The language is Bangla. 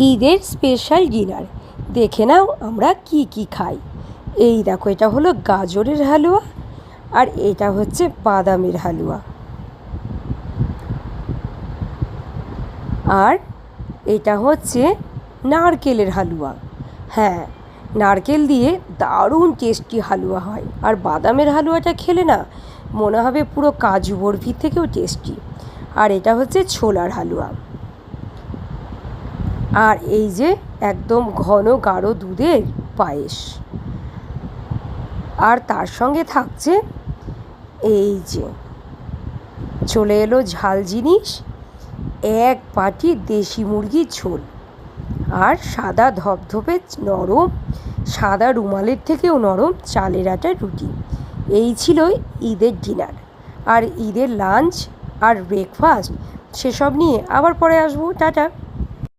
ঈদের স্পেশাল ডিনার। দেখে নাও আমরা কি কি খাই। এই দেখো, এটা হলো গাজরের হালুয়া, আর এটা হচ্ছে বাদামের হালুয়া, আর এটা হচ্ছে নারকেলের হালুয়া। হ্যাঁ, নারকেল দিয়ে দারুণ টেস্টি হালুয়া হয়, আর বাদামের হালুয়াটা খেলে না মনে হবে পুরো কাজু বরফির থেকেও টেস্টি। আর এটা হচ্ছে ছোলার হালুয়া। আর এই যে একদম ঘন গাঢ় দুধের পায়েস, আর তার সঙ্গে থাকছে এই যে চলে এলো ঝাল জিনিস, এক বাটি দেশি মুরগির ঝোল, আর সাদা ধপধপে নরম, সাদা রুমালের থেকেও নরম চালের আটার রুটি। এই ছিল ঈদের ডিনার। আর ঈদের লাঞ্চ আর ব্রেকফাস্ট সেসব নিয়ে আবার পরে আসবো। টাটা।